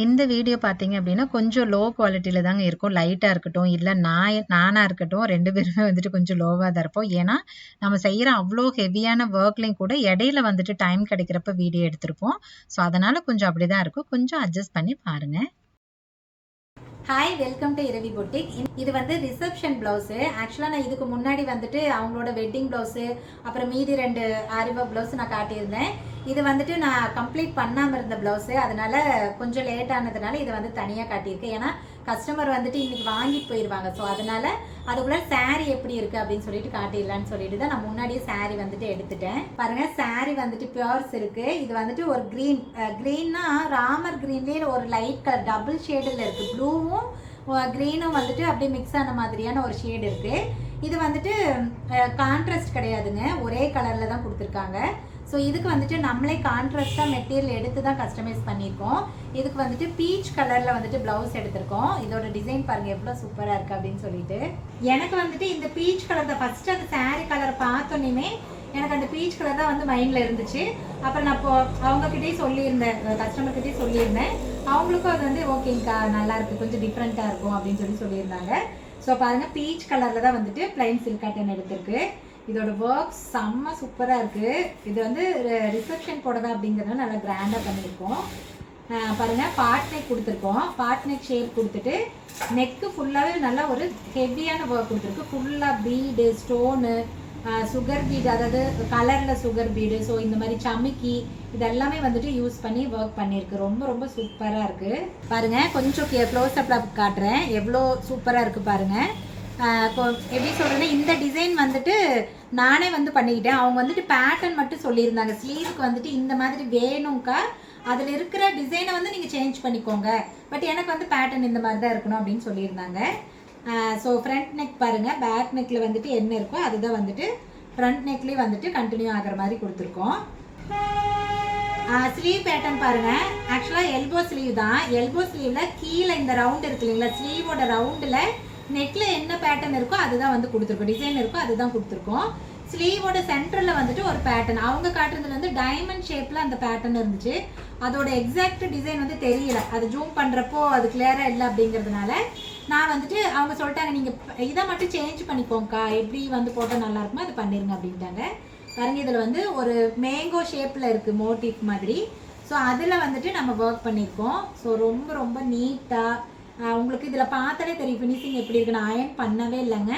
இந்த வீடியோ பார்த்தீங்க அப்படின்னா, கொஞ்சம் லோ குவாலிட்டில தாங்க இருக்கும். லைட்டா இருக்கட்டும், இல்ல நானா இருக்கட்டும் 2 பேருமே வந்துட்டு கொஞ்சம் லோவா தான் இருப்போம். ஏன்னா, நம்ம செய்ற அவ்ளோ ஹெவியான வொர்க்லயும் கூட இடையில வந்துட்டு டைம் கிடைக்கிறப்ப வீடியோ எடுத்திருப்போம். ஸோ, அதனால கொஞ்சம் அப்படிதான் இருக்கும். கொஞ்சம் அட்ஜஸ்ட் பண்ணி பாருங்க. Hi, welcome to Ravi boutique. இது வந்து ரிசப்ஷன் பிளவுஸு. ஆக்சுவலாக நான் இதுக்கு முன்னாடி வந்துட்டு அவங்களோட வெட்டிங் பிளவுஸு, அப்புறம் மீதி 2 ஆரி ஒர்க் பிளவுஸ் நான் காட்டியிருந்தேன். இது வந்துட்டு நான் கம்ப்ளீட் பண்ணாமல் இருந்த பிளவுஸு, அதனால கொஞ்சம் லேட் ஆனதுனால இதை வந்து தனியாக காட்டியிருக்கேன். ஏன்னா கஸ்டமர் வந்துட்டு இன்னைக்கு வாங்கிட்டு போயிடுவாங்க. ஸோ அதனால அதுக்குள்ள சாரீ எப்படி இருக்கு அப்படின்னு சொல்லிட்டு காட்டிடலான்னு சொல்லிட்டு தான் நான் முன்னாடியே சாரீ வந்துட்டு எடுத்துட்டேன். பாருங்க, சாரீ வந்துட்டு பியூர்ஸ் இருக்கு. இது வந்துட்டு ஒரு கிரீன்னா ராமர் கிரீன்லேயே ஒரு லைட் கலர் டபுள் ஷேடில் இருக்கு. ப்ளூவும் கிரீனும் வந்துட்டு அப்படியே மிக்ஸ் ஆன மாதிரியான ஒரு ஷேடு இருக்கு. இது வந்துட்டு கான்ட்ராஸ்ட் கிடையாதுங்க, ஒரே கலர்ல தான் கொடுத்துருக்காங்க. ஸோ இதுக்கு வந்துட்டு நம்மளே கான்ட்ராஸ்டாக மெட்டீரியல் எடுத்து தான் கஸ்டமைஸ் பண்ணியிருக்கோம். இதுக்கு வந்துட்டு பீச் கலரில் வந்துட்டு ப்ளவுஸ் எடுத்திருக்கோம். இதோட டிசைன் பாருங்கள் எவ்வளோ சூப்பராக இருக்குது அப்படின்னு சொல்லிட்டு. எனக்கு வந்துட்டு இந்த பீச் கலர் தான் ஃபஸ்ட்டு அந்த சாரீ கலர் பார்த்தோன்னே எனக்கு அந்த பீச் கலர் தான் வந்து மைண்டில் இருந்துச்சு. அப்புறம் நான் இப்போ அவங்கக்கிட்டேயும் சொல்லியிருந்தேன், கஸ்டமர்கிட்டையும் சொல்லியிருந்தேன். அவங்களுக்கும் அது வந்து ஓகேங்கக்கா நல்லா இருக்குது, கொஞ்சம் டிஃப்ரெண்ட்டாக இருக்கும் அப்படின்னு சொல்லியிருந்தாங்க. ஸோ பாருங்கள், பீச் கலரில் தான் வந்துட்டு பிளைன் சில்க் காட்டன் எடுத்திருக்கு. இதோட ஒர்க் செம்ம சூப்பராக இருக்குது. இது வந்து ரிசப்ஷன் புடவை அப்படிங்கிறதுனால நல்லா கிராண்டாக பண்ணியிருக்கோம். பாருங்கள், பாட் நெக் கொடுத்துருக்கோம். பாட் நெக் ஷேப் கொடுத்துட்டு நெக்கு ஃபுல்லாகவே நல்லா ஒரு ஹெவியான ஒர்க் கொடுத்துருக்கு. ஃபுல்லாக பீடு, ஸ்டோனு, சுகர் பீடு, அதாவது கலரில் சுகர் பீடு, ஸோ இந்த மாதிரி சமிக்கி இதெல்லாமே வந்துட்டு யூஸ் பண்ணி ஒர்க் பண்ணியிருக்கு. ரொம்ப ரொம்ப சூப்பராக இருக்குது. பாருங்கள், கொஞ்சம் க்ளோஸ்அப்பில் காட்டுறேன் எவ்வளோ சூப்பராக இருக்குது பாருங்கள். எப்படி சொல்கிறேன்னா, இந்த டிசைன் வந்துட்டு நானே வந்து பண்ணிக்கிட்டேன். அவங்க வந்துட்டு பேட்டர்ன் மட்டும் சொல்லியிருந்தாங்க. ஸ்லீவுக்கு வந்துட்டு இந்த மாதிரி வேணும்க்கா, அதில் இருக்கிற டிசைனை வந்து நீங்கள் சேஞ்ச் பண்ணிக்கோங்க, பட் எனக்கு வந்து பேட்டர்ன் இந்த மாதிரி தான் இருக்கணும் அப்படின்னு சொல்லியிருந்தாங்க. ஸோ ஃப்ரண்ட் நெக் பாருங்கள், பேக் நெக்கில் வந்துட்டு என்ன இருக்கோ அதுதான் வந்துட்டு ஃப்ரண்ட் நெக்லேயே வந்துட்டு கண்டினியூ ஆகிற மாதிரி கொடுத்துருக்கோம். ஸ்லீவ் பேட்டர்ன் பாருங்கள், ஆக்சுவலாக எல்போ ஸ்லீவ் தான். எல்போ ஸ்லீவில் கீழே இந்த ரவுண்ட் இருக்கு இல்லைங்களா, ஸ்லீவோட ரவுண்டில் நெக்கில் என்ன பேட்டர்ன் இருக்கோ அதுதான் வந்து கொடுத்துருக்கோம், டிசைன் இருக்கோ அதுதான் கொடுத்துருக்கோம். ஸ்லீவோட சென்டரில் வந்துட்டு ஒரு பேட்டர்ன், அவங்க காட்டுறதுல வந்து டைமண்ட் ஷேப்பில் அந்த பேட்டர்ன் இருந்துச்சு. அதோட எக்ஸாக்ட் டிசைன் வந்து தெரியல, அது ஜூம் பண்ணுறப்போ அது கிளியராக இல்லை அப்படிங்கிறதுனால நான் வந்துட்டு அவங்க சொல்லிட்டாங்க, நீங்கள் இதை மட்டும் சேஞ்ச் பண்ணிக்கோங்கக்கா, எப்படி வந்து போட்டால் நல்லாயிருக்குமோ அது பண்ணிடுங்க அப்படின்ட்டாங்க. பாருங்க, இதில் வந்து ஒரு மேங்கோ ஷேப்பில் இருக்குது மோட்டிவ் மாதிரி. ஸோ அதில் வந்துட்டு நம்ம ஒர்க் பண்ணியிருக்கோம். ஸோ ரொம்ப ரொம்ப நீட்டாக உங்களுக்கு இதில் பார்த்தாலே தெரியும் ஃபினிஷிங் எப்படி இருக்குது. நான் அயன் பண்ணவே இல்லைங்க,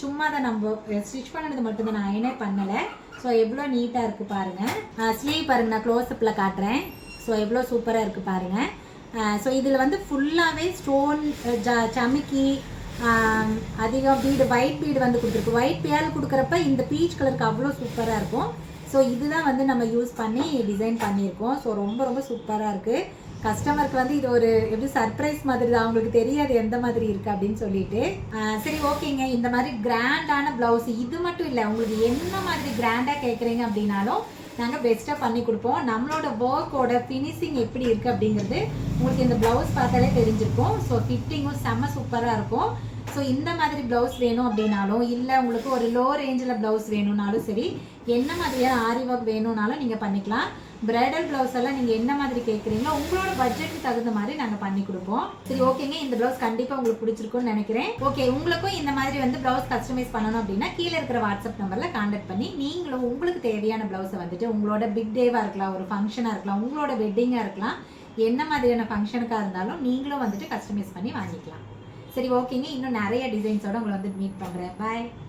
சும்மா தான் நம்ம ஸ்டிச் பண்ணது மட்டும்தான், நான் அயனே பண்ணலை. ஸோ எவ்வளோ நீட்டாக இருக்குது பாருங்கள். ஸ்லீவ் பாருங்கள், நான் க்ளோஸ்அப்பில் காட்டுறேன். ஸோ எவ்வளோ சூப்பராக இருக்குது பாருங்கள். ஸோ இதில் வந்து ஃபுல்லாகவே ஸ்டோன், சமிக்கி, அதிகம் பீடு, ஒயிட் பீடு வந்து கொடுத்துருக்கு. ஒயிட் பேல் கொடுக்குறப்ப இந்த பீச் கலருக்கு அவ்வளோ சூப்பராக இருக்கும். ஸோ இதுதான் வந்து நம்ம யூஸ் பண்ணி டிசைன் பண்ணியிருக்கோம். ஸோ ரொம்ப ரொம்ப சூப்பராக இருக்குது. கஸ்டமருக்கு வந்து இது ஒரு எப்படி சர்ப்ரைஸ் மாதிரி தான், அவங்களுக்கு தெரியாது எந்த மாதிரி இருக்குது அப்படின்னு சொல்லிட்டு. சரி ஓகேங்க, இந்த மாதிரி கிராண்டான ப்ளவுஸ் இது மட்டும் இல்லை, உங்களுக்கு என்ன மாதிரி கிராண்டாக கேட்குறீங்க அப்படின்னாலும் நாங்கள் பெஸ்ட்டாக பண்ணி கொடுப்போம். நம்மளோட ஒர்க்கோட ஃபினிஷிங் எப்படி இருக்குது அப்படிங்கிறது உங்களுக்கு இந்த ப்ளவுஸ் பார்த்தாலே தெரிஞ்சிருக்கும். ஸோ ஃபிட்டிங்கும் செம்ம சூப்பராக இருக்கும். ஸோ இந்த மாதிரி ப்ளவுஸ் வேணும் அப்படின்னாலும், இல்லை உங்களுக்கு ஒரு லோ ரேஞ்சில் ப்ளவுஸ் வேணும்னாலும் சரி, என்ன மாதிரியான ஆரி ஒர்க் வேணும்னாலும் நீங்கள் பண்ணிக்கலாம். பிரைடல் ப்ளவுஸ் எல்லாம் நீங்கள் என்ன மாதிரி கேட்குறீங்களோ உங்களோட பட்ஜெட்டுக்கு தகுந்த மாதிரி நாங்கள் பண்ணி கொடுப்போம். சரி ஓகேங்க, இந்த ப்ளவுஸ் கண்டிப்பாக உங்களுக்கு பிடிச்சிருக்கும்னு நினைக்கிறேன். ஓகே, உங்களுக்கும் இந்த மாதிரி வந்து ப்ளவுஸ் கஸ்டமைஸ் பண்ணணும் அப்படின்னா கீழே இருக்கிற வாட்ஸ்அப் நம்பரில் கான்டாக்ட் பண்ணி நீங்களும் உங்களுக்கு தேவையான ப்ளவுஸை வந்துட்டு உங்களோட பிக் டேவாக இருக்கலாம், ஒரு ஃபங்க்ஷனாக இருக்கலாம், உங்களோட வெட்டிங்காக இருக்கலாம், என்ன மாதிரியான ஃபங்க்ஷனுக்காக இருந்தாலும் நீங்களும் வந்துட்டு கஸ்டமைஸ் பண்ணி வாங்கிக்கலாம். சரி ஓகேங்க, இன்னும் நிறைய டிசைன்ஸோட உங்களை வந்து மீட் பண்ணுறேன். பாய்.